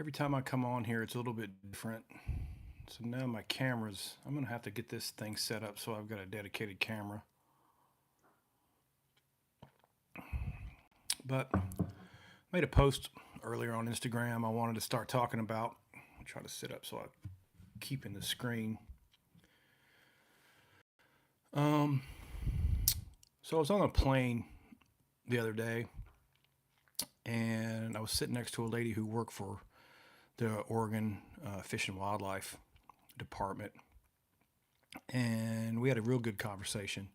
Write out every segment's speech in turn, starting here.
Every time I come on here, it's a little bit different. So now my cameras, I'm going to have to get this thing set up so I've got a dedicated camera. But I made a post earlier on Instagram I wanted to start talking about. I'll try to sit up so I keep in the screen. Um, so I was on a plane the other day and I was sitting next to a lady who worked for the Oregon Fish and Wildlife Department. And we had a real good conversation.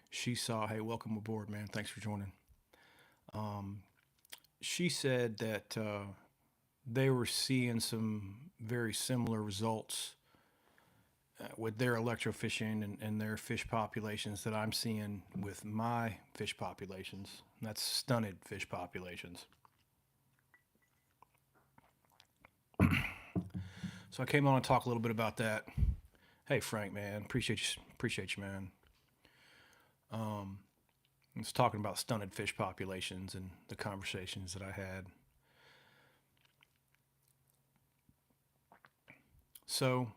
She saw, hey, welcome aboard, man. Thanks for joining. Um, she said that they were seeing some very similar results with their electrofishing and their fish populations that I'm seeing with my fish populations. And that's stunted fish populations. So I came on to talk a little bit about that. Hey Frank, man, appreciate you, man. Um, I was talking about stunted fish populations and the conversations that I had. So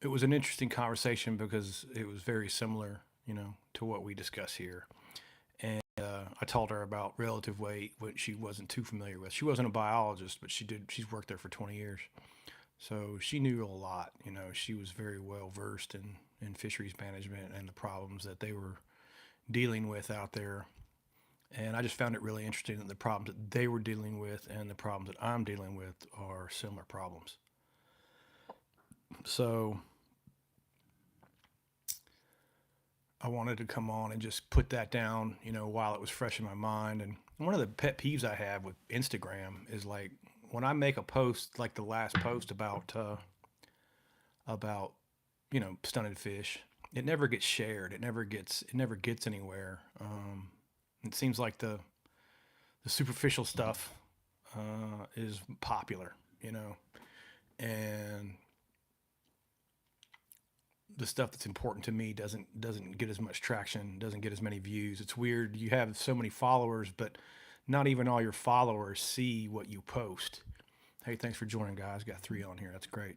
it was an interesting conversation because it was very similar, to what we discuss here. And I told her about relative weight, which she wasn't too familiar with. She wasn't a biologist, but she's worked there for 20 years. So she knew a lot. She was very well versed in fisheries management and the problems that they were dealing with out there. And I just found it really interesting that the problems that they were dealing with and the problems that I'm dealing with are similar problems. So I wanted to come on and just put that down, while it was fresh in my mind. And one of the pet peeves I have with Instagram is like when I make a post, like the last post about stunted fish, it never gets shared. It never gets anywhere. It seems like the superficial stuff is popular, and the stuff that's important to me doesn't get as much traction, doesn't get as many views. It's weird. You have so many followers, but not even all your followers see what you post. Hey, thanks for joining, guys. Got 3 on here. That's great.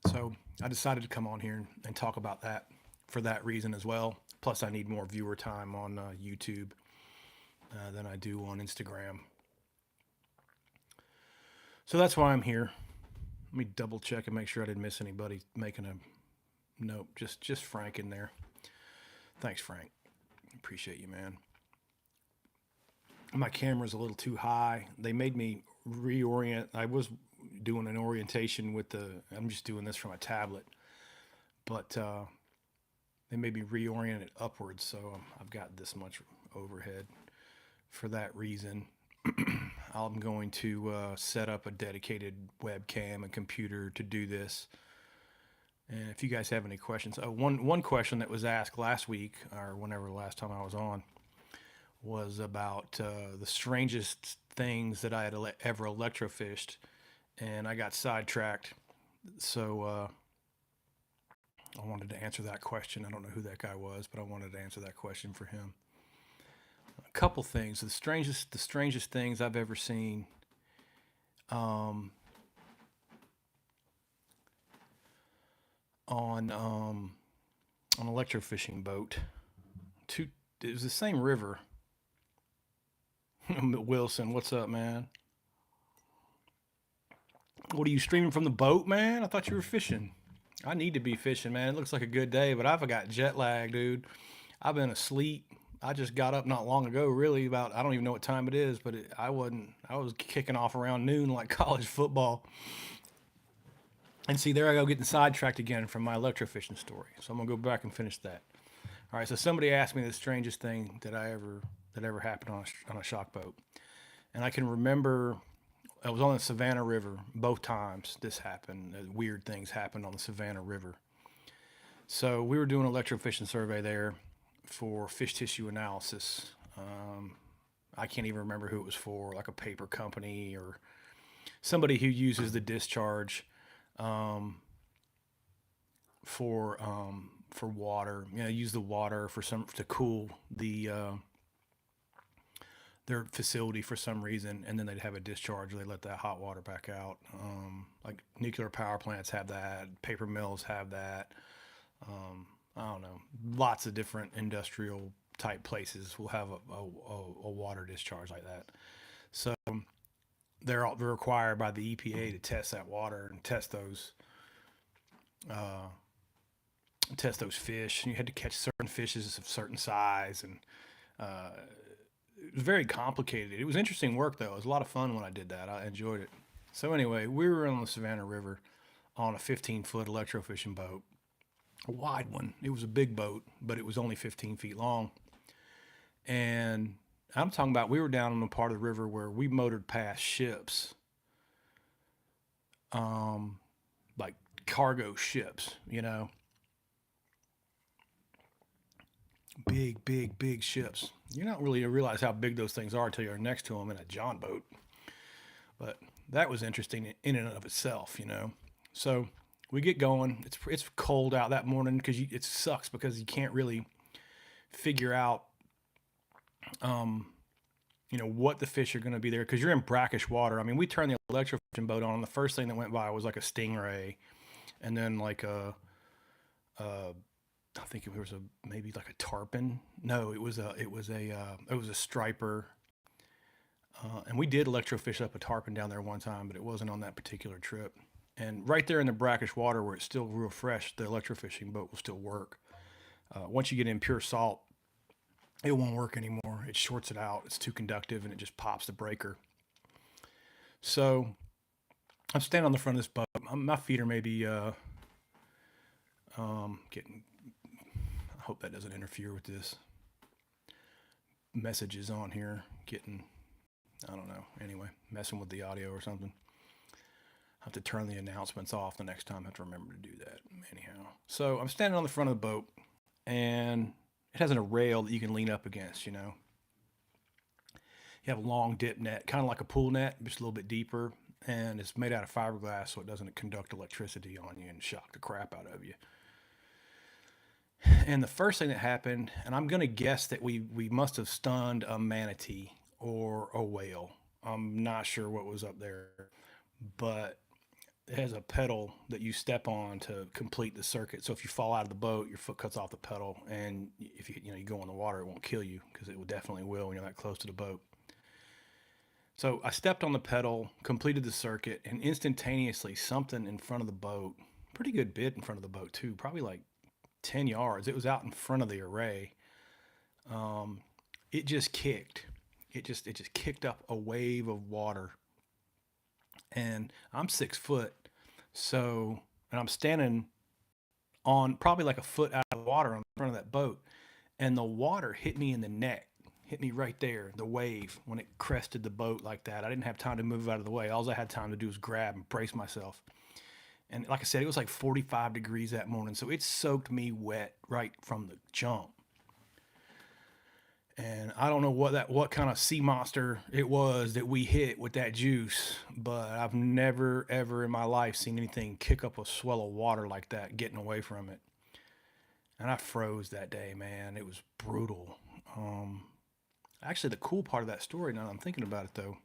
So I decided to come on here and talk about that for that reason as well. Plus, I need more viewer time on YouTube than I do on Instagram. So that's why I'm here. Let me double check and make sure I didn't miss anybody making a note. Just Frank in there. Thanks, Frank. Appreciate you, man. My camera's a little too high. They made me reorient. I was doing an orientation with I'm just doing this from a tablet, but they made me reorient it upwards, so I've got this much overhead. For that reason, I'm going to set up a dedicated webcam and computer to do this. And if you guys have any questions, one question that was asked last week or whenever last time I was on was about the strangest things that I had ever electrofished, and I got sidetracked. So I wanted to answer that question. I don't know who that guy was, but I wanted to answer that question for him. A couple things. The strangest things I've ever seen. Um, on an electrofishing boat. Two, it was the same river. Wilson, what's up, man? What are you streaming from the boat, man? I thought you were fishing. I need to be fishing, man. It looks like a good day, but I've got jet lag, dude. I've been asleep. I just got up not long ago, really, about, I don't even know what time it is, but I wasn't, I was kicking off around noon like college football. And see, there I go getting sidetracked again from my electrofishing story. So I'm gonna go back and finish that. All right. So somebody asked me the strangest thing that ever happened on a shock boat, and I can remember I was on the Savannah River both times this happened. Weird things happened on the Savannah River. So we were doing an electrofishing survey there for fish tissue analysis. I can't even remember who it was for, like a paper company or somebody who uses the discharge um, for water. Use the water for some to cool their facility for some reason, and then they'd have a discharge where they let that hot water back out. Like nuclear power plants have that, paper mills have that. I don't know, lots of different industrial type places will have a water discharge like that. So they're required by the EPA to test that water and uh, test those fish. And you had to catch certain fishes of certain size, and uh, it was very complicated. It was interesting work though. It was a lot of fun when I did that. I enjoyed it. So anyway, we were on the Savannah River on a 15-foot electrofishing boat, a wide one. It was a big boat, but it was only 15 feet long. And I'm talking about we were down on the part of the river where we motored past ships, um, like cargo ships, big, big, big ships. You're not really realize how big those things are until you're next to them in a John boat. But that was interesting in and of itself. So we get going. It's cold out that morning because it sucks because you can't really figure out, um, what the fish are going to be there because you're in brackish water. I mean, we turned the electrofishing boat on. And the first thing that went by was like a stingray, and then like a I think it was maybe like a tarpon. No, it was a striper. And we did electrofish up a tarpon down there one time, but it wasn't on that particular trip. And right there in the brackish water where it's still real fresh, the electrofishing boat will still work. Once you get in pure salt, it won't work anymore. It shorts it out. It's too conductive, and it just pops the breaker. So I'm standing on the front of this boat. My feet are maybe getting. I hope that doesn't interfere with this messages on here. Getting, I don't know. Anyway, messing with the audio or something. I have to turn the announcements off the next time. I have to remember to do that. Anyhow, so I'm standing on the front of the boat, and it has a rail that you can lean up against. You have a long dip net, kind of like a pool net, just a little bit deeper, and it's made out of fiberglass, so it doesn't conduct electricity on you and shock the crap out of you. And the first thing that happened, and I'm gonna guess that we must have stunned a manatee or a whale. I'm not sure what was up there, but it has a pedal that you step on to complete the circuit. So if you fall out of the boat, your foot cuts off the pedal, and if you go in the water, it won't kill you because it will definitely will when you're that close to the boat. So I stepped on the pedal, completed the circuit, and instantaneously something in front of the boat, pretty good bit in front of the boat too, probably like 10 yards. It was out in front of the array. Um, it just kicked. It just kicked up a wave of water, and I'm 6 foot, so and I'm standing on probably like a foot out of the water on the front of that boat, and the water hit me in the neck, hit me right there. The wave when it crested the boat like that, I didn't have time to move out of the way. All I had time to do was grab and brace myself. And like I said, it was like 45 degrees that morning, so it soaked me wet right from the jump. And I don't know what kind of sea monster it was that we hit with that juice, but I've never ever in my life seen anything kick up a swell of water like that getting away from it. And I froze that day, man. It was brutal. Um, Actually, the cool part of that story, now that I'm thinking about it though,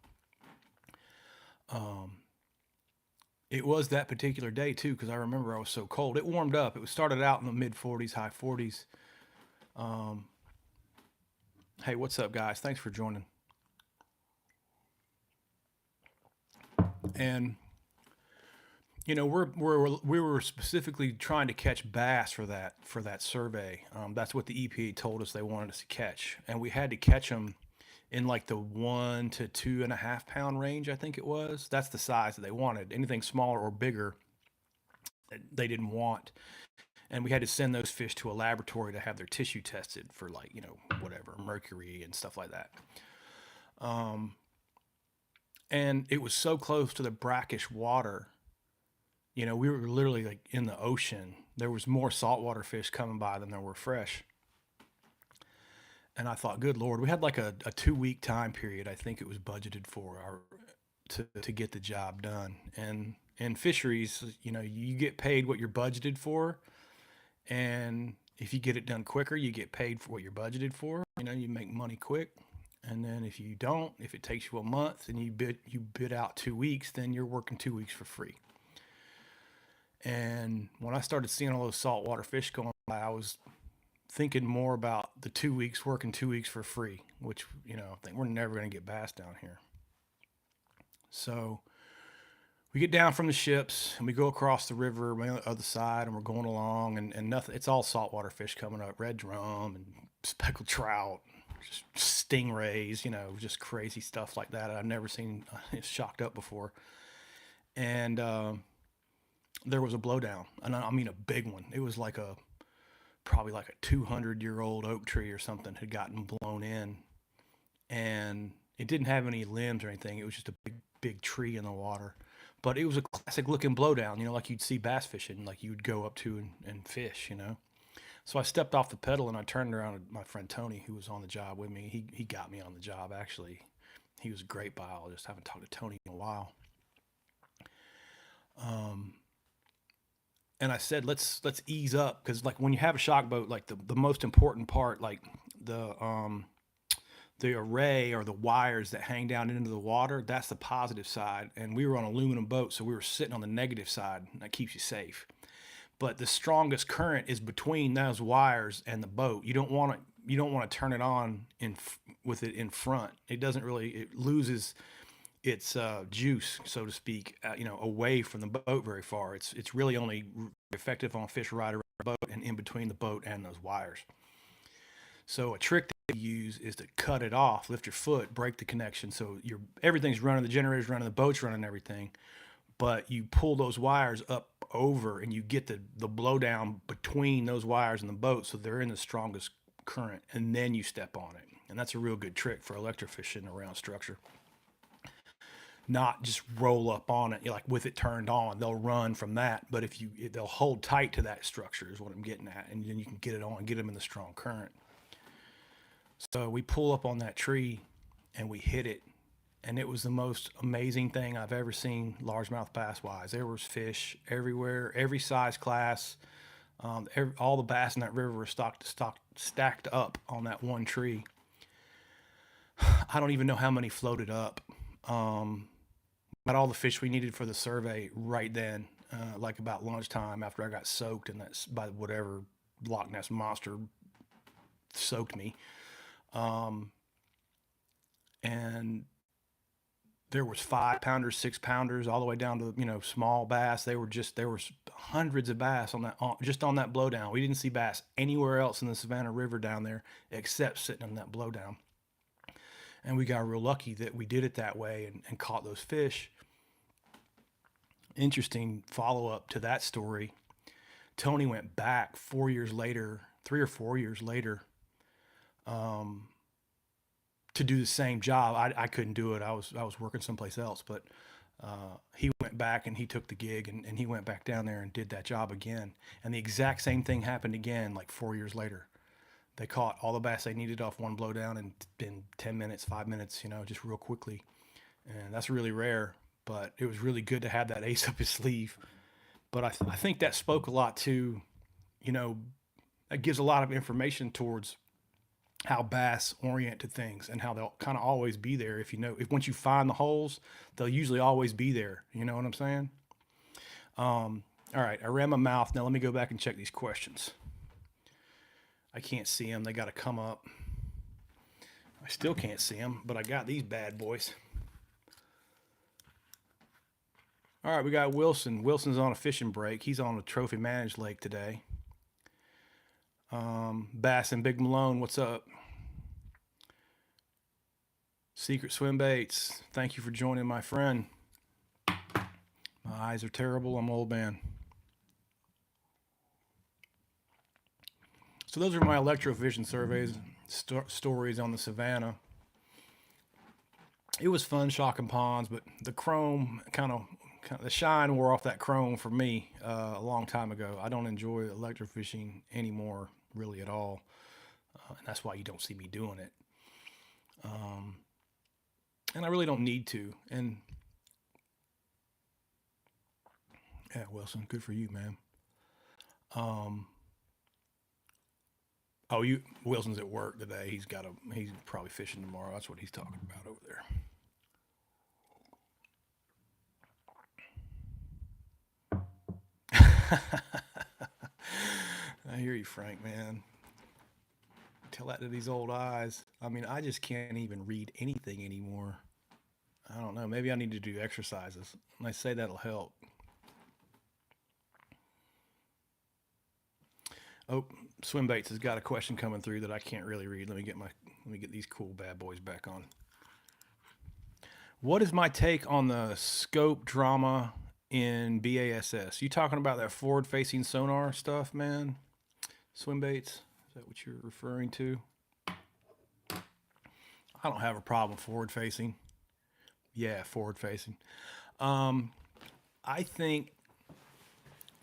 um, it was that particular day too, because I remember I was so cold. It warmed up. It was started out in the mid 40s, high 40s. Um, hey, what's up, guys? Thanks for joining. And we were specifically trying to catch bass for that survey. That's what the EPA told us they wanted us to catch, and we had to catch them in like the 1 to 2.5 pound range. I think it was. That's the size that they wanted. Anything smaller or bigger, they didn't want. And we had to send those fish to a laboratory to have their tissue tested for like whatever mercury and stuff like that. Um, and it was so close to the brackish water. We were literally like in the ocean. There was more saltwater fish coming by than there were fresh. And I thought, good Lord, we had like a 2 week time period. I think it was budgeted for to get the job done. And in fisheries, you get paid what you're budgeted for. And if you get it done quicker, you get paid for what you're budgeted for. You make money quick. And then if you don't, if it takes you a month and you bid out 2 weeks, then you're working 2 weeks for free. And when I started seeing all those saltwater fish going by, I was thinking more about the 2 weeks, working 2 weeks for free, which, I think we're never going to get bass down here. So we get down from the ships and we go across the river on the other side, and we're going along, and nothing. It's all saltwater fish coming up, red drum and speckled trout, just stingrays, just crazy stuff like that. I've never seen shocked up before. And there was a blowdown, and I mean a big one. It was probably like a 200-year-old oak tree or something had gotten blown in, and it didn't have any limbs or anything. It was just a big tree in the water. But it was a classic looking blowdown, like you'd see bass fishing, like you'd go up to and fish. So I stepped off the pedal and I turned around to my friend Tony, who was on the job with me. He got me on the job, actually. He was a great biologist. I haven't talked to Tony in a while. And I said, let's ease up, because like when you have a shock boat, like the most important part, like the array or the wires that hang down into the water, that's the positive side. And we were on an aluminum boat, so we were sitting on the negative side, and that keeps you safe. But the strongest current is between those wires and the boat. You don't want to turn it on with it in front. It doesn't really, it loses its juice, so to speak, away from the boat very far. It's really only effective on fish right around the boat and in between the boat and those wires. So a trick that you use is to cut it off, lift your foot, break the connection. So everything's running, the generator's running, the boat's running, everything. But you pull those wires up over and you get the blowdown between those wires and the boat, so they're in the strongest current, and then you step on it. And that's a real good trick for electrofishing around structure. Not just roll up on it, like with it turned on. They'll run from that, but they'll hold tight to that structure is what I'm getting at, and then you can get it on, get them in the strong current. So we pull up on that tree and we hit it, and it was the most amazing thing I've ever seen largemouth bass wise. There was fish everywhere, every size class. All the bass in that river were stacked up on that one tree. I don't even know how many floated up. Got all the fish we needed for the survey right then, like about lunchtime after I got soaked, and that's by whatever Loch Ness monster soaked me. And there was 5-pounders, 6-pounders, all the way down to, small bass. There were hundreds of bass just on that blowdown. We didn't see bass anywhere else in the Savannah River down there except sitting on that blowdown. And we got real lucky that we did it that way and caught those fish. Interesting follow-up to that story. Tony went back 4 years later, 3 or 4 years later, to do the same job. I couldn't do it. I was working someplace else, but he went back and he took the gig, and he went back down there and did that job again. And the exact same thing happened again, like 4 years later. They caught all the bass they needed off one blowdown in 10 minutes, 5 minutes, just real quickly. And that's really rare, but it was really good to have that ace up his sleeve. But I think that spoke a lot to, that gives a lot of information towards how bass orient to things and how they'll kind of always be there. If once you find the holes, they'll usually always be there. You know what I'm saying? All right, I ran my mouth. Now let me go back and check these questions. I can't see them. They got to come up. I still can't see them, but I got these bad boys. All right, we got Wilson. Wilson's on a fishing break. He's on a trophy managed lake today. Bass and Big Malone, what's up? Secret Swim Baits, thank you for joining, my friend. My eyes are terrible. I'm an old man. So those are my electrofishing surveys, stories on the Savannah. It was fun shocking ponds, but the chrome the shine wore off that chrome for me a long time ago. I don't enjoy electrofishing anymore, really at all, and that's why you don't see me doing it. And I really don't need to. And yeah, Wilson, good for you, man. Oh, Wilson's at work today. He's probably fishing tomorrow. That's what he's talking about over there. I hear you, Frank, man. Tell that to these old eyes. I mean, I just can't even read anything anymore. I don't know. Maybe I need to do exercises. And I say that'll help. Oh, Swim Baits has got a question coming through that I can't really read. Let me get these cool bad boys back on. What is my take on the scope drama in BASS? You talking about that forward facing sonar stuff, man? Swim Baits? Is that what you're referring to? I don't have a problem forward facing. Yeah, forward facing. Um, I think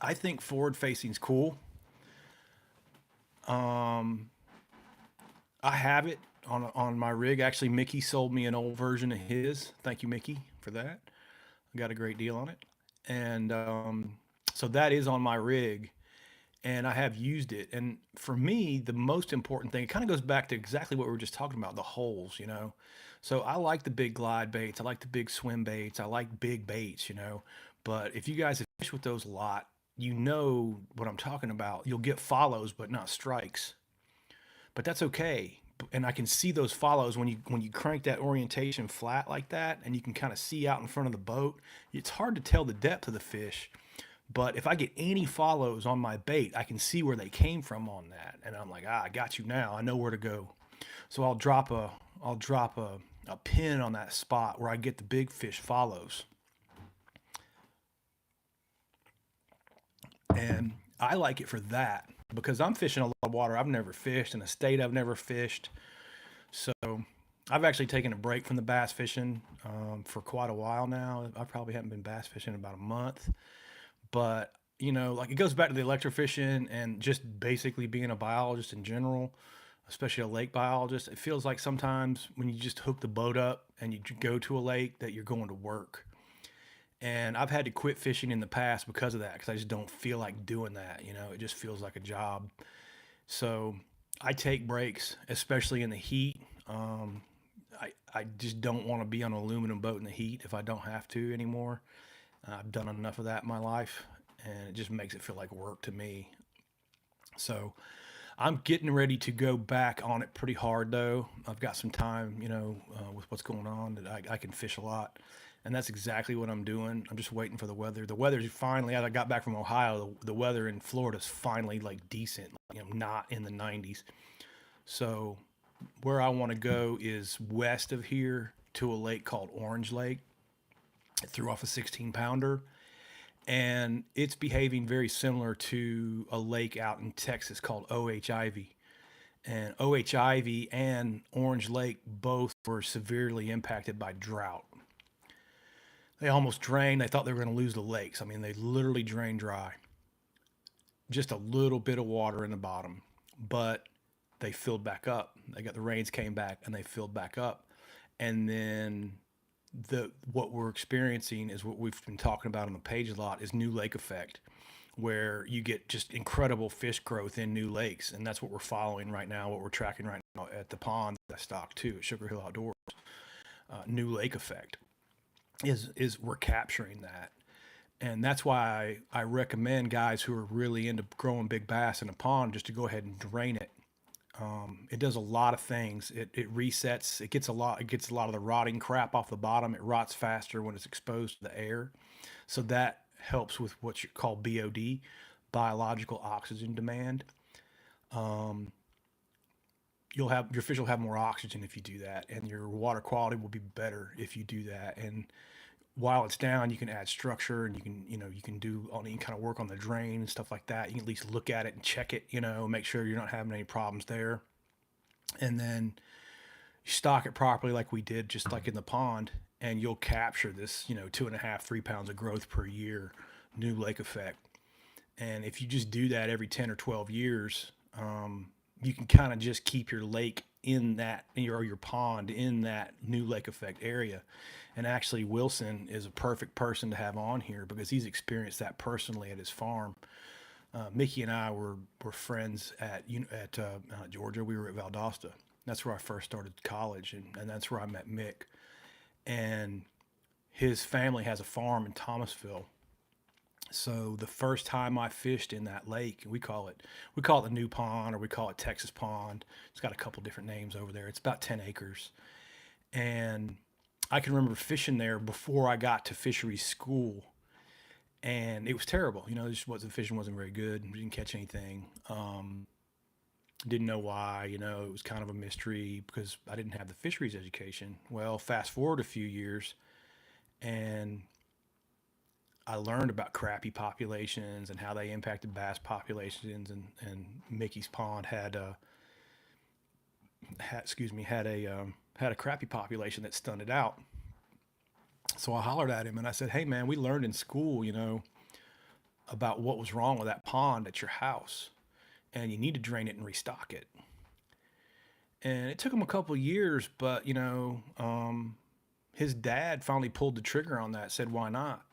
I think forward facing's cool. Um, I have it on my rig. Actually, Mickey sold me an old version of his. Thank you, Mickey, for that. I got a great deal on it, and so that is on my rig, and I have used it. And for me, the most important thing, it kind of goes back to exactly what we were just talking about, the holes, you know. So I like the big glide baits, I like the big swim baits, I like big baits, you know. But if you guys have fished with those a lot, you know what I'm talking about. You'll get follows, but not strikes. But that's okay. And I can see those follows when you crank that orientation flat like that, and you can kind of see out in front of the boat. It's hard to tell the depth of the fish, but if I get any follows on my bait, I can see where they came from on that, and I'm like, I got you now. I know where to go. So I'll drop a pin on that spot where I get the big fish follows, and I like it for that because I'm fishing a lot of water I've never fished in a state I've never fished. So I've actually taken a break from the bass fishing for quite a while now. I probably haven't been bass fishing in about a month, but you know, like it goes back to the electrofishing and just basically being a biologist in general, especially a lake biologist. It feels like sometimes when you just hook the boat up and you go to a lake that you're going to work. And I've had to quit fishing in the past because of that, because I just don't feel like doing that. You know, it just feels like a job. So I take breaks, especially in the heat. I just don't want to be on an aluminum boat in the heat if I don't have to anymore. I've done enough of that in my life, and it just makes it feel like work to me. So I'm getting ready to go back on it pretty hard, though. I've got some time, you know, with what's going on that I can fish a lot. And that's exactly what I'm doing. I'm just waiting for the weather. The weather's finally, as I got back from Ohio, the weather in Florida's finally like decent, you know, not in the 90s. So where I want to go is west of here to a lake called Orange Lake. It threw off a 16 pounder, and it's behaving very similar to a lake out in Texas called OH Ivy. And OH Ivy and Orange Lake both were severely impacted by drought. They almost drained. They thought they were going to lose the lakes. I mean, they literally drained dry. Just a little bit of water in the bottom, but they filled back up. They got the rains came back and they filled back up. And then the what we're experiencing is what we've been talking about on the page a lot is new lake effect, where you get just incredible fish growth in new lakes, and that's what we're following right now. What we're tracking right now at the pond I stock too at Sugar Hill Outdoors. New lake effect is we're capturing that, and that's why I recommend guys who are really into growing big bass in a pond just to go ahead and drain it. It does a lot of things. It resets. It gets a lot of the rotting crap off the bottom. It rots faster when it's exposed to the air. So that helps with what you call BOD, biological oxygen demand. Um, you'll have your fish will have more oxygen if you do that, and your water quality will be better if you do that. And while it's down, you can add structure, and you can do all you can kind of work on the drain and stuff like that. You can at least look at it and check it, you know, make sure you're not having any problems there. And then you stock it properly like we did, just like in the pond, and you'll capture this, you know, 2.5, 3 pounds of growth per year, new lake effect. And if you just do that every 10 or 12 years, you can kind of just keep your lake in that, or your pond in that new lake effect area. And actually, Wilson is a perfect person to have on here because he's experienced that personally at his farm. Mickey and I were friends at Georgia. We were at Valdosta. That's where I first started college, and that's where I met Mick. And his family has a farm in Thomasville. So the first time I fished in that lake, we call it the New Pond, or we call it Texas Pond. It's got a couple different names over there. It's about 10 acres. And I can remember fishing there before I got to fisheries school, and it was terrible. Just wasn't fishing wasn't very good. We didn't catch anything. Didn't know why. It was kind of a mystery because I didn't have the fisheries education. Well, fast forward a few years, and I learned about crappie populations and how they impacted bass populations, and Mickey's Pond had a crappie population that stunted out. So I hollered at him and I said, "Hey man, we learned in school, about what was wrong with that pond at your house, and you need to drain it and restock it." And it took him a couple of years, but his dad finally pulled the trigger on that. Said, "Why not?"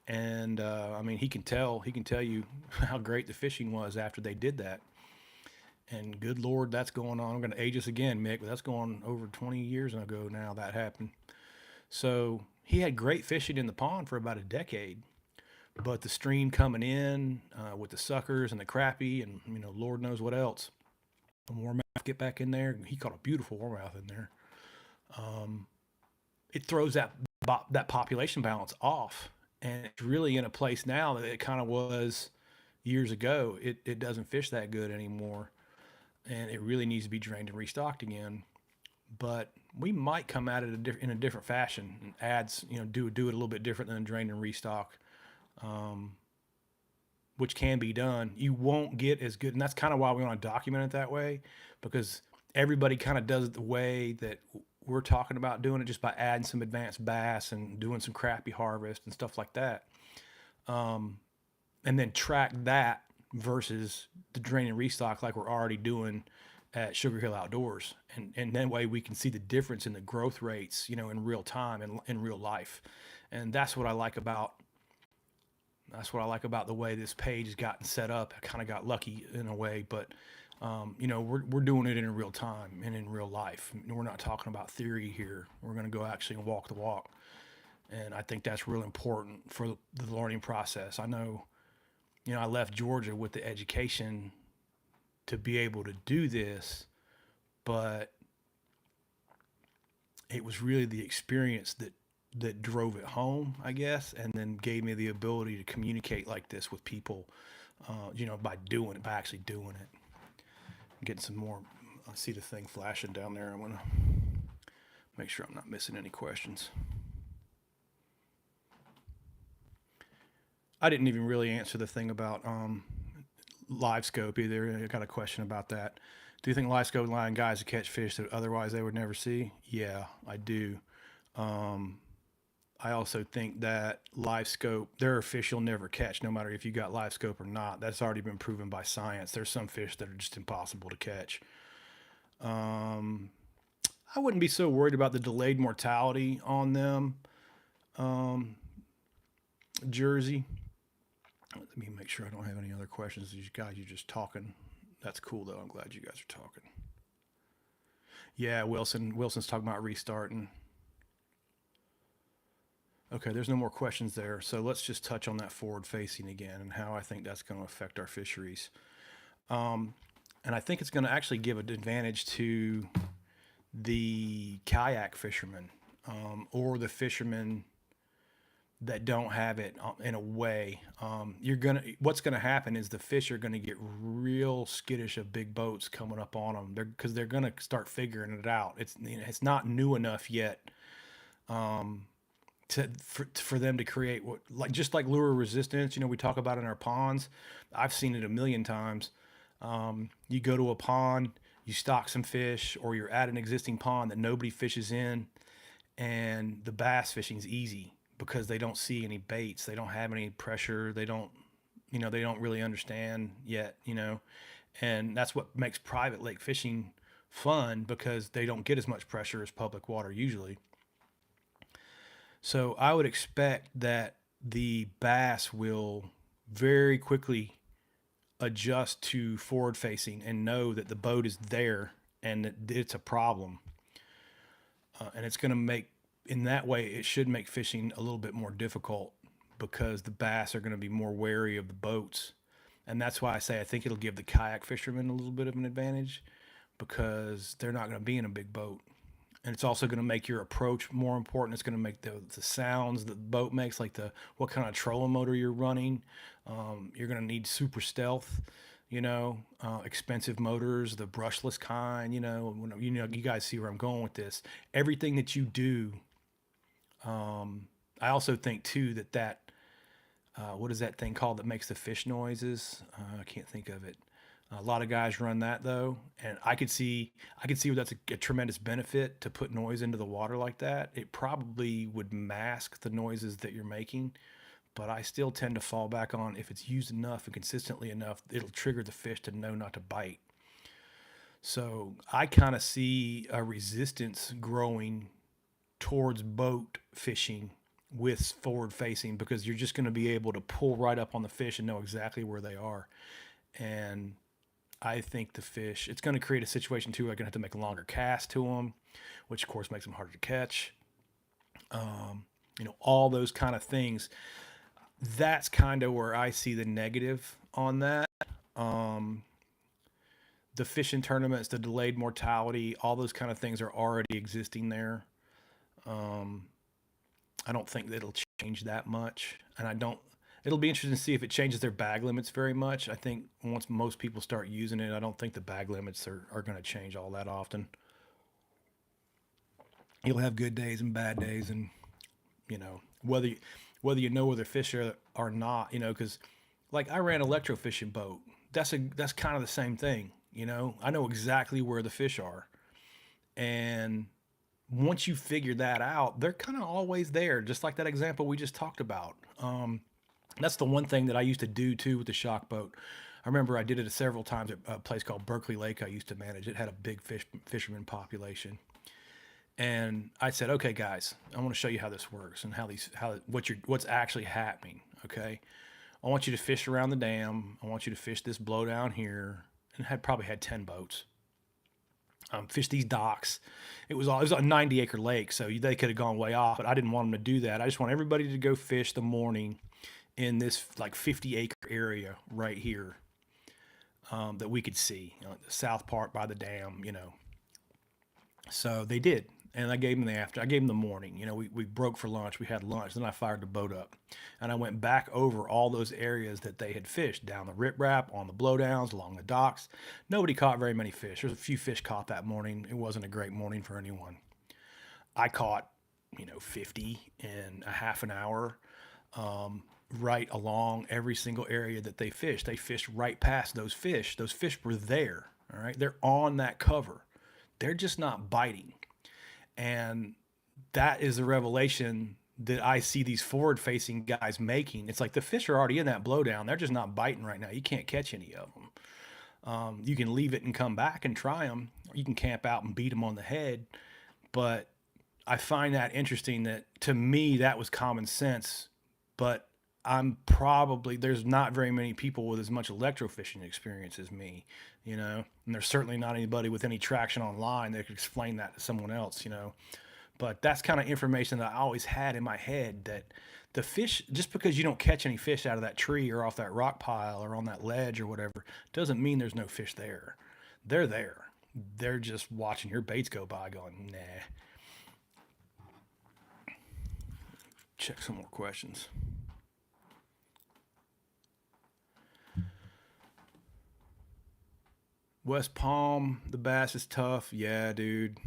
And I mean, he can tell you how great the fishing was after they did that. And good Lord, that's going on. I'm going to age us again, Mick, but that's going over 20 years ago now that happened. So he had great fishing in the pond for about a decade. But the stream coming in with the suckers and the crappie and Lord knows what else. The warmouth get back in there. He caught a beautiful warmouth in there. It throws that population balance off, and it's really in a place now that it kind of was years ago. It doesn't fish that good anymore, and it really needs to be drained and restocked again. But we might come at it in a different fashion and adds, do it a little bit different than drain and restock, which can be done. You won't get as good, and that's kind of why we want to document it that way, because everybody kind of does it the way that we're talking about doing it, just by adding some advanced bass and doing some crappie harvest and stuff like that, and then track that versus the drain and restock like we're already doing at Sugar Hill Outdoors, and that way we can see the difference in the growth rates, in real time and in real life, and that's what I like about the way this page has gotten set up. I kind of got lucky in a way, but we're doing it in real time and in real life. We're not talking about theory here. We're going to go actually and walk the walk, and I think that's real important for the learning process. I know, I left Georgia with the education to be able to do this, but it was really the experience that drove it home, I guess, and then gave me the ability to communicate like this with people, by actually doing it. I'm getting some more. I see the thing flashing down there. I'm gonna make sure I'm not missing any questions. I didn't even really answer the thing about live scope either. I got a question about that. Do you think live scope line guys to catch fish that otherwise they would never see? Yeah, I do. I also think that live scope, there are fish you'll never catch, no matter if you got live scope or not. That's already been proven by science. There's some fish that are just impossible to catch. Um, I wouldn't be so worried about the delayed mortality on them. Um, Jersey. Let me make sure I don't have any other questions. These guys, you're just talking. That's cool though. I'm glad you guys are talking. Yeah, Wilson. Wilson's talking about restarting. Okay, there's no more questions there. So let's just touch on that forward facing again and how I think that's going to affect our fisheries. Um, and I think it's going to actually give an advantage to the kayak fishermen, or the fishermen that don't have it, in a way. What's gonna happen is the fish are gonna get real skittish of big boats coming up on them. Because they're gonna start figuring it out. It's not new enough yet, um, for them to create what, like, just like lure resistance. We talk about in our ponds. I've seen it a million times. You go to a pond, you stock some fish, or you're at an existing pond that nobody fishes in, and the bass fishing's easy because they don't see any baits, they don't have any pressure, they don't really understand yet, and that's what makes private lake fishing fun, because they don't get as much pressure as public water usually. So I would expect that the bass will very quickly adjust to forward facing and know that the boat is there and that it's a problem. And it's going to make, in that way, it should make fishing a little bit more difficult because the bass are going to be more wary of the boats. And that's why I say I think it'll give the kayak fishermen a little bit of an advantage because they're not going to be in a big boat. And it's also going to make your approach more important. It's going to make the sounds that the boat makes, like what kind of trolling motor you're running. You're going to need super stealth, expensive motors, the brushless kind. You guys see where I'm going with this. Everything that you do. I also think too that what is that thing called that makes the fish noises? I can't think of it. A lot of guys run that though, and I could see where that's a tremendous benefit to put noise into the water like that. It probably would mask the noises that you're making, but I still tend to fall back on if it's used enough and consistently enough, it'll trigger the fish to know not to bite. So I kind of see a resistance growing towards boat fishing with forward facing because you're just going to be able to pull right up on the fish and know exactly where they are. And I think the fish, it's going to create a situation too where I'm going to have to make a longer cast to them, which of course makes them harder to catch. All those kind of things. That's kind of where I see the negative on that. The fishing tournaments, the delayed mortality, all those kind of things are already existing there. I don't think that it'll change that much. It'll be interesting to see if it changes their bag limits very much. I think once most people start using it, I don't think the bag limits are going to change all that often. You'll have good days and bad days, and whether you know where the fish are or not, because like I ran an electrofishing boat. That's kind of the same thing. I know exactly where the fish are, and once you figure that out, they're kind of always there, just like that example we just talked about. That's the one thing that I used to do too with the shock boat. I remember I did it several times at a place called Berkeley Lake I used to manage. It had a big fisherman population. And I said, okay, guys, I want to show you how this works and what's actually happening. Okay. I want you to fish around the dam. I want you to fish this blow down here. And probably had 10 boats. Fish these docks. It was a 90-acre lake, so they could have gone way off, but I didn't want them to do that. I just want everybody to go fish the morning in this like 50-acre area right here that we could see, the south part by the dam, So they did, and I gave them the morning. We broke for lunch. We had lunch. Then I fired the boat up, and I went back over all those areas that they had fished down the riprap, on the blowdowns, along the docks. Nobody caught very many fish. There's a few fish caught that morning. It wasn't a great morning for anyone. I caught, 50 in a half an hour, right along every single area that they fished. They fished right past those fish. Those fish were there. All right, they're on that cover. They're just not biting. And that is the revelation that I see these forward facing guys making. It's like the fish are already in that blowdown. They're just not biting right now. You can't catch any of them. You can leave it and come back and try them. Or you can camp out and beat them on the head. But I find that interesting that to me, that was common sense. But there's not very many people with as much electrofishing experience as me, and there's certainly not anybody with any traction online that could explain that to someone else, but that's kind of information that I always had in my head, that the fish, just because you don't catch any fish out of that tree or off that rock pile or on that ledge or whatever, doesn't mean there's no fish there. They're there. They're just watching your baits go by going, nah. Check some more questions. West Palm, the bass is tough. Yeah, dude.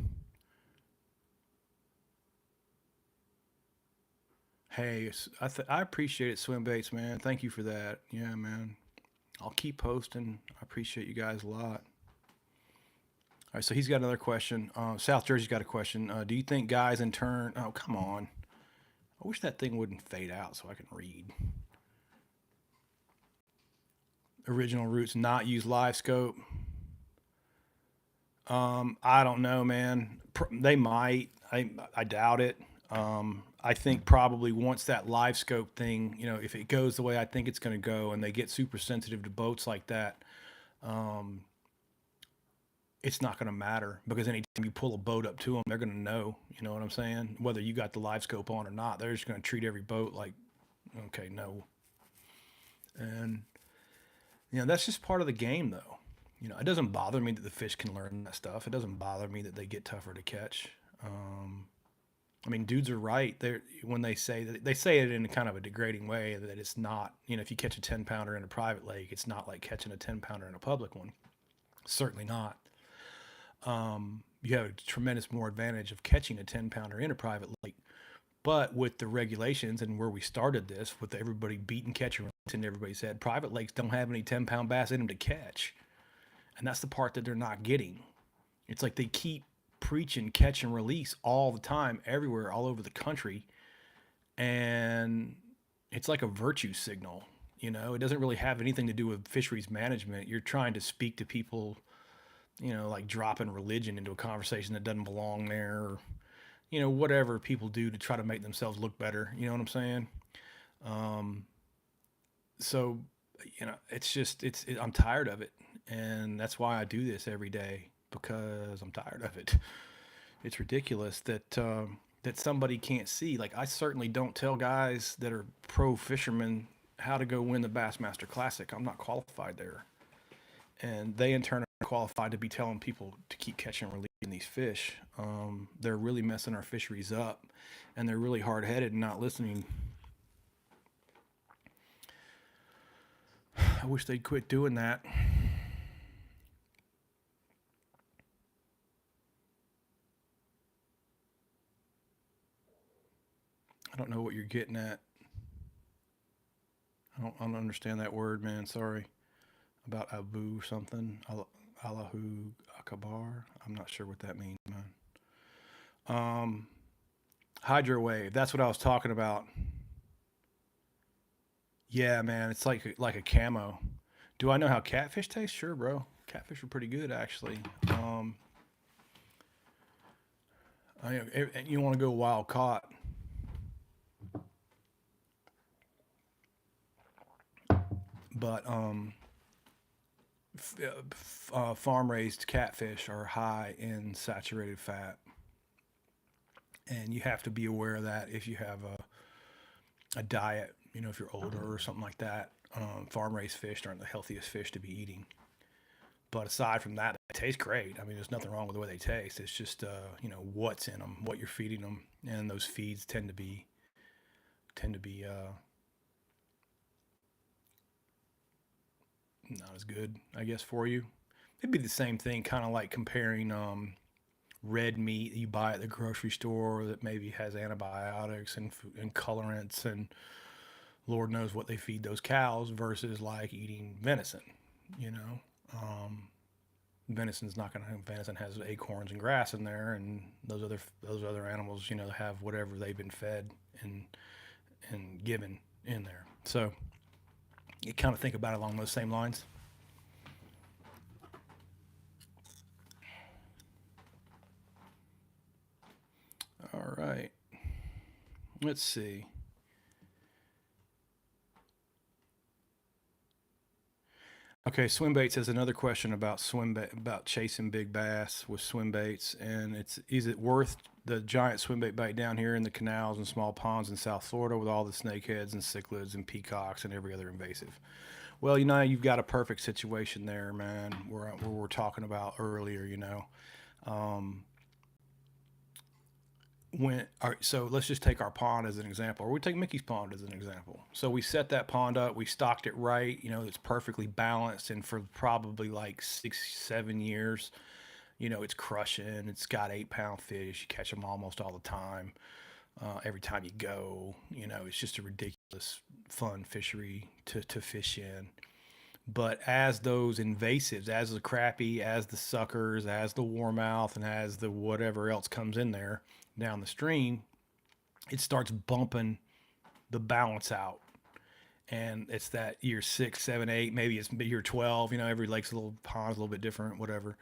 Hey, I appreciate it, Swim Baits, man. Thank you for that. Yeah, man. I'll keep posting. I appreciate you guys a lot. All right, so he's got another question. South Jersey's got a question. Do you think guys in turn... Oh, come on. I wish that thing wouldn't fade out so I can read. Original routes not use live scope. I don't know, man. They might. I doubt it. I think probably once that live scope thing, if it goes the way I think it's going to go, and they get super sensitive to boats like that, it's not going to matter because anytime you pull a boat up to them, they're going to know. You know what I'm saying? Whether you got the live scope on or not, they're just going to treat every boat like, okay, no. And that's just part of the game, though. It doesn't bother me that the fish can learn that stuff. It doesn't bother me that they get tougher to catch. I mean, dudes are right. When they say it in kind of a degrading way that it's not. If you catch a 10 pounder in a private lake, it's not like catching a 10 pounder in a public one. Certainly not. You have a tremendous more advantage of catching a 10 pounder in a private lake. But with the regulations and where we started this, with everybody beating catch and release, and everybody said private lakes don't have any 10 pound bass in them to catch. And that's the part that they're not getting. It's like they keep preaching catch and release all the time, everywhere, all over the country. And it's like a virtue signal. It doesn't really have anything to do with fisheries management. You're trying to speak to people, like dropping religion into a conversation that doesn't belong there, or, whatever people do to try to make themselves look better. You know what I'm saying? So, I'm tired of it. And that's why I do this every day, because I'm tired of it. It's ridiculous that somebody can't see. Like, I certainly don't tell guys that are pro fishermen how to go win the Bassmaster Classic. I'm not qualified there, and they in turn are qualified to be telling people to keep catching and releasing these fish. They're really messing our fisheries up, and they're really hard headed and not listening. I wish they'd quit doing that. I don't know what you're getting at. I don't understand that word, man. Sorry. About Abu something. Allahu Akbar. I'm not sure what that means, man. Um, Hydro wave. That's what I was talking about. Yeah, man. It's like a camo. Do I know how catfish taste? Sure, bro. Catfish are pretty good, actually. You want to go wild caught? But farm raised catfish are high in saturated fat, and you have to be aware of that if you have a diet. If you're older or something like that, farm raised fish aren't the healthiest fish to be eating. But aside from that, they taste great. I mean, there's nothing wrong with the way they taste. It's just what's in them, what you're feeding them, and those feeds tend to be not as good, I guess, for you. It'd be the same thing, kind of like comparing red meat you buy at the grocery store that maybe has antibiotics and colorants and Lord knows what they feed those cows versus like eating venison. You know, um, venison has acorns and grass in there, and those other animals, have whatever they've been fed and given in there. So you kind of think about it along those same lines. All right, let's see. Okay, swim baits has another question about about chasing big bass with swim baits, and is it worth the giant swim bait down here in the canals and small ponds in South Florida with all the snakeheads and cichlids and peacocks and every other invasive? Well, you've got a perfect situation there, man. Where we're talking about earlier, um, all right, so let's just take our pond as an example, or we take Mickey's pond as an example. So we set that pond up, we stocked it right, it's perfectly balanced, and for probably like 6, 7 years, it's crushing. It's got 8 pound fish. You catch them almost all the time. Every time you go, it's just a ridiculous fun fishery to fish in. But as those invasives, as the crappie, as the suckers, as the warmouth, and as the whatever else comes in there down the stream, it starts bumping the balance out. And it's that year 6, 7, 8, maybe it's year 12. Every lake's a little pond's a little bit different, whatever.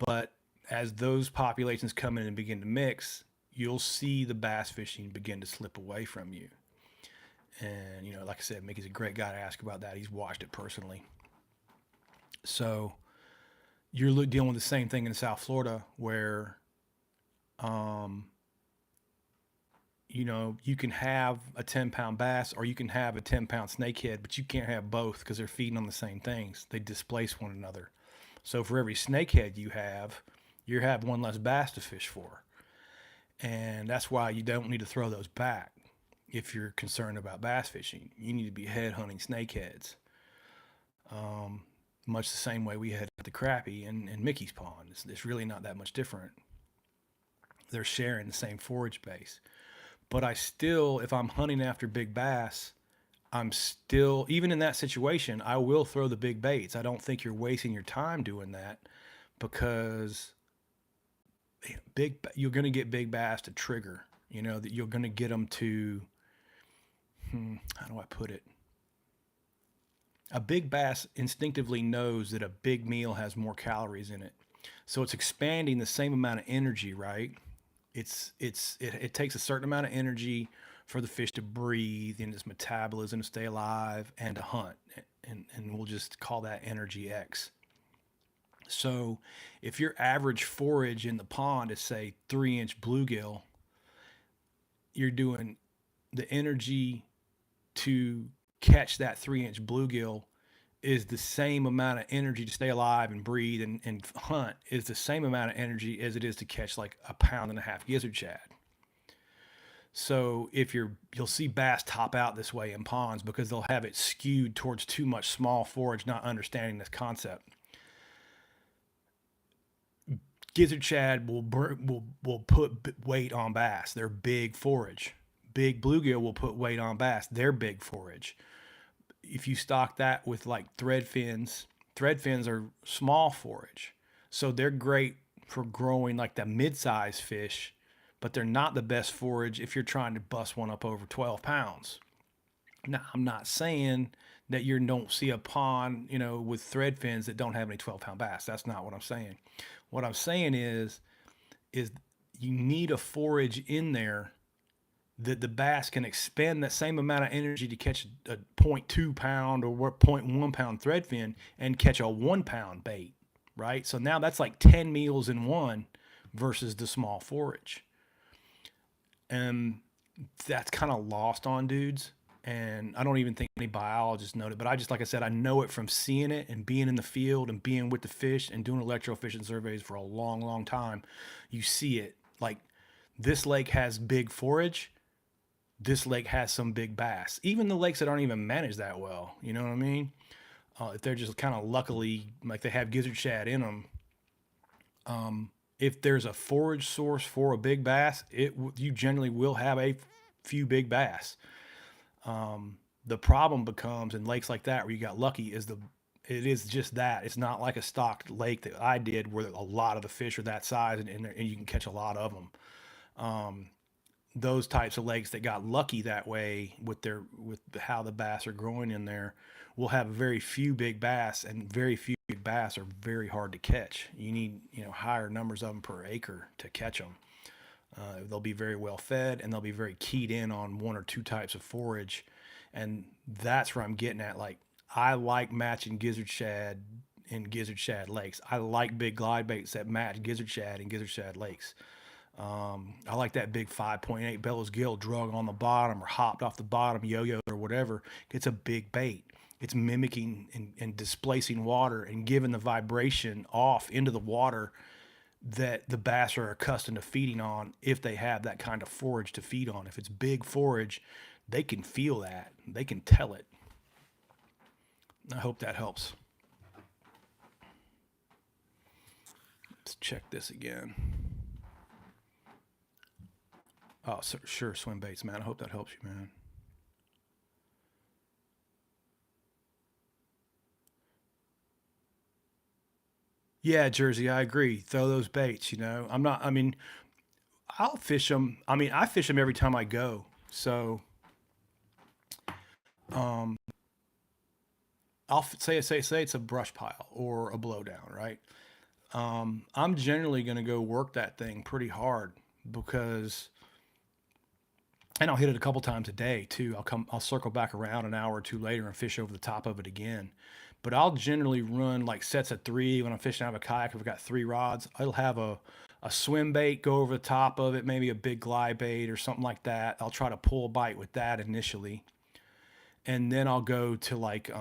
But as those populations come in and begin to mix, you'll see the bass fishing begin to slip away from you. And, like I said, Mickey's a great guy to ask about that. He's watched it personally. So you're dealing with the same thing in South Florida where, um, you can have a 10-pound bass or you can have a 10-pound snakehead, but you can't have both because they're feeding on the same things. They displace one another. So for every snakehead you have one less bass to fish for. And that's why you don't need to throw those back if you're concerned about bass fishing. You need to be head hunting snakeheads. Um, Much the same way we had the crappie in Mickey's Pond. It's really not that much different. They're sharing the same forage base. But I still, if I'm hunting after big bass, I'm still, even in that situation, I will throw the big baits. I don't think you're wasting your time doing that because you're going to get big bass to trigger. That you're going to get them to, how do I put it? A big bass instinctively knows that a big meal has more calories in it. So it's expanding the same amount of energy, right? It takes a certain amount of energy for the fish to breathe in its metabolism to stay alive and to hunt. And we'll just call that energy X. So if your average forage in the pond is say 3-inch bluegill, you're doing the energy to catch that 3-inch bluegill is the same amount of energy to stay alive and breathe and hunt is the same amount of energy as it is to catch like a pound and a half gizzard shad. So if you'll see bass top out this way in ponds because they'll have it skewed towards too much small forage, not understanding this concept. Gizzard shad will put weight on bass. They're big forage. Big bluegill will put weight on bass. They're big forage. If you stock that with like thread fins are small forage. So they're great for growing like the mid-sized fish, but they're not the best forage if you're trying to bust one up over 12 pounds. Now, I'm not saying that you don't see a pond, with thread fins that don't have any 12-pound bass. That's not what I'm saying. What I'm saying is you need a forage in there that the bass can expend that same amount of energy to catch a 0.2 pound or 0.1 pound thread fin and catch a 1 pound bait, right? So now that's like 10 meals in one versus the small forage. And that's kind of lost on dudes. And I don't even think any biologists know it, but like I said, I know it from seeing it and being in the field and being with the fish and doing electrofishing surveys for a long, long time. You see it like this lake has big forage. This lake has some big bass. Even the lakes that aren't even managed that well, you know what I mean? If they're just kind of luckily, like they have gizzard shad in them, if there's a forage source for a big bass, you generally will have a few big bass. The problem becomes in lakes like that where you got lucky it is just that. It's not like a stocked lake that I did where a lot of the fish are that size and you can catch a lot of them. Those types of lakes that got lucky that way with how the bass are growing in there will have very few big bass, and very few big bass are very hard to catch. You need higher numbers of them per acre to catch them. They'll be very well fed and they'll be very keyed in on one or two types of forage, and that's where I'm getting at. Like I like matching gizzard shad in gizzard shad lakes. I like big glide baits that match gizzard shad in gizzard shad lakes. I like that big 5.8 bellows gill drug on the bottom or hopped off the bottom, yo-yo or whatever. It's a big bait. It's mimicking and displacing water and giving the vibration off into the water that the bass are accustomed to feeding on if they have that kind of forage to feed on. If it's big forage, they can feel that. They can tell it. I hope that helps. Let's check this again. Oh, sure, swim baits, man. I hope that helps you, man. Yeah, Jersey, I agree. Throw those baits, I mean, I'll fish them. I mean, I fish them every time I go. So, um, say it's a brush pile or a blowdown, right? I'm generally going to go work that thing pretty hard because, and I'll hit it a couple times a day too. I'll circle back around an hour or two later and fish over the top of it again. But I'll generally run like sets of three when I'm fishing out of a kayak. If I've got three rods, I'll have a swim bait go over the top of it, maybe a big glide bait or something like that. I'll try to pull a bite with that initially. And then I'll go to like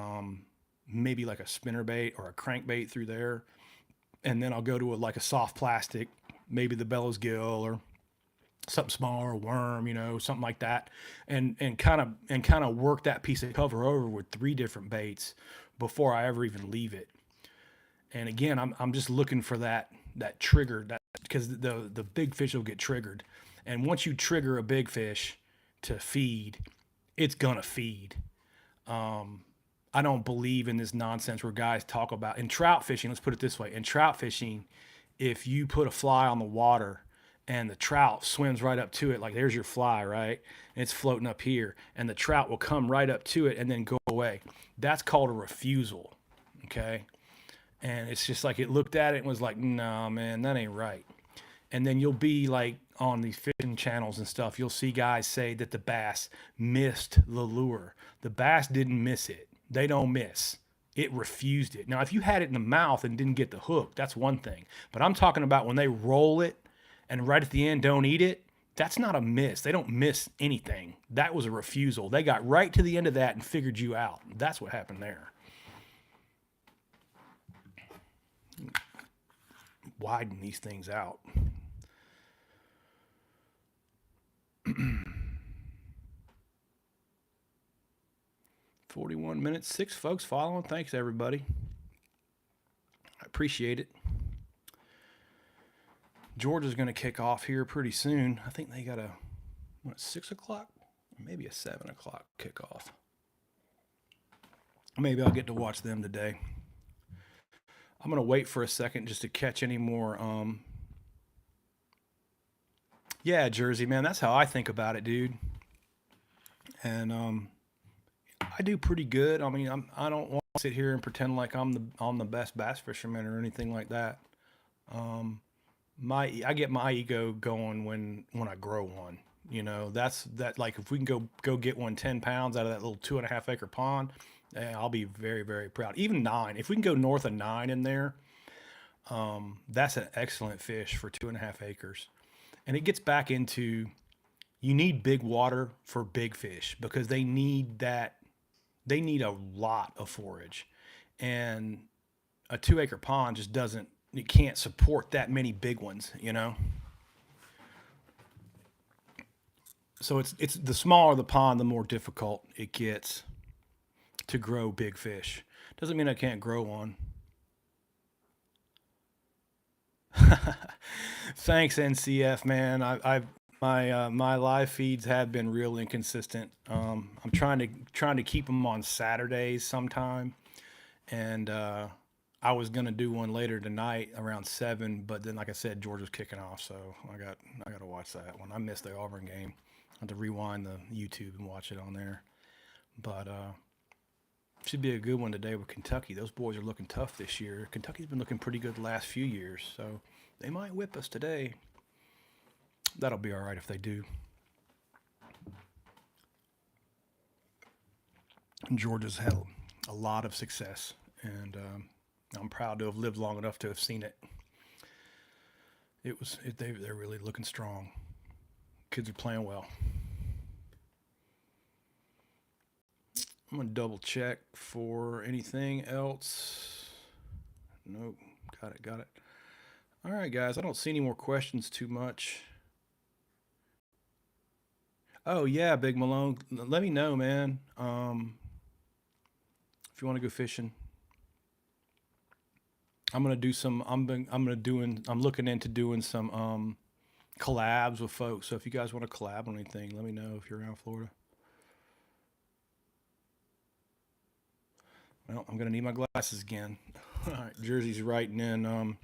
maybe like a spinner bait or a crankbait through there. And then I'll go to like a soft plastic, maybe the bellows gill or something small or a worm, something like that, and kind of work that piece of cover over with three different baits before I ever even leave it. And again, I'm just looking for that trigger, that because the big fish will get triggered, and once you trigger a big fish to feed, it's gonna feed. I don't believe in this nonsense where guys talk about in trout fishing. Let's put it this way: in trout fishing, if you put a fly on the water and the trout swims right up to it, like there's your fly, right? And it's floating up here, and the trout will come right up to it and then go away. That's called a refusal, okay? And it's just like it looked at it and was like, "No, man, that ain't right." And then you'll be like on these fishing channels and stuff, you'll see guys say that the bass missed the lure. The bass didn't miss it. They don't miss. It refused it. Now, if you had it in the mouth and didn't get the hook, that's one thing. But I'm talking about when they roll it and right at the end don't eat it, that's not a miss. They don't miss anything. That was a refusal. They got right to the end of that and figured you out. That's what happened there. Widen these things out. 41 minutes, 6 folks following. Thanks, everybody. I appreciate it. Georgia's going to kick off here pretty soon. I think they got 6 o'clock? Maybe a 7 o'clock kickoff. Maybe I'll get to watch them today. I'm going to wait for a second just to catch any more. Yeah, Jersey, man, that's how I think about it, dude. And I do pretty good. I mean, I don't want to sit here and pretend like I'm the best bass fisherman or anything like that. I get my ego going when I grow one. That's like if we can go get 10 pounds out of that little 2.5 acre pond, I'll be very, very proud. Even 9, if we can go north of 9 in there, that's an excellent fish for 2.5 acres. And it gets back into, you need big water for big fish because they need that. They need a lot of forage, and a 2 acre pond just doesn't. It can't support that many big ones. So it's the smaller the pond, the more difficult it gets to grow big fish. Doesn't mean I can't grow one. Thanks, NCF, man. My live feeds have been real inconsistent. I'm trying to keep them on Saturdays sometime, and I was gonna do one later tonight around 7, but then like I said, Georgia's kicking off, so I got to watch that one. I missed the Auburn game. I have to rewind the YouTube and watch it on there, but should be a good one today with Kentucky. Those boys are looking tough this year. Kentucky's been looking pretty good the last few years, so they might whip us today. That'll be all right if they do. Georgia's had a lot of success, and I'm proud to have lived long enough to have seen it. They're really looking strong. Kids are playing well. I'm gonna double check for anything else. Nope, got it. All right, guys, I don't see any more questions too much. Oh yeah, Big Malone, let me know, man. If you want to go fishing, I'm gonna do some. I'm looking into doing some collabs with folks. So if you guys want to collab on anything, let me know if you're around Florida. Well, I'm gonna need my glasses again. All right, Jersey's writing in.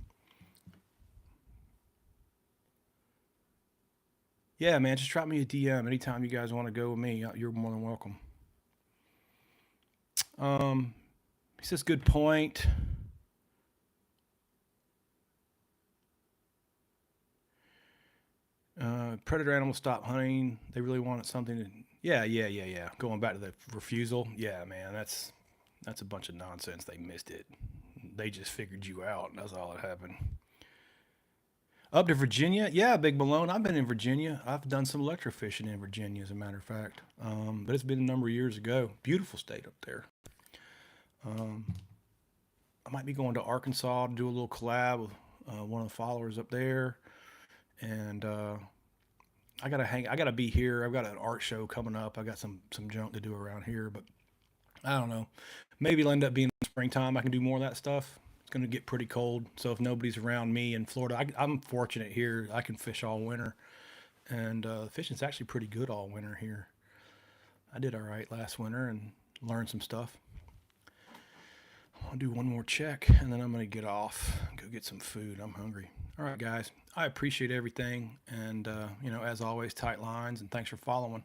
Yeah, man, just drop me a DM anytime you guys want to go with me. You're more than welcome. He says, good point. Predator animals stop hunting. They really wanted something to. Yeah. Going back to the refusal. Yeah, man, that's a bunch of nonsense. They missed it. They just figured you out. That's all that happened. Up to Virginia, yeah, Big Malone. I've been in Virginia. I've done some electrofishing in Virginia, as a matter of fact. But it's been a number of years ago. Beautiful state up there. Um, I might be going to Arkansas to do a little collab with one of the followers up there, and I gotta hang. I gotta be here. I've got an art show coming up. I got some junk to do around here, but I don't know. Maybe it'll end up being springtime. I can do more of that stuff. It's gonna get pretty cold, so if nobody's around me in Florida, I'm fortunate here. I can fish all winter, and fishing's actually pretty good all winter here. I did all right last winter and learned some stuff. I'll do one more check and then I'm going to get off, go get some food. I'm hungry. All right, guys. I appreciate everything. And, as always, tight lines and thanks for following.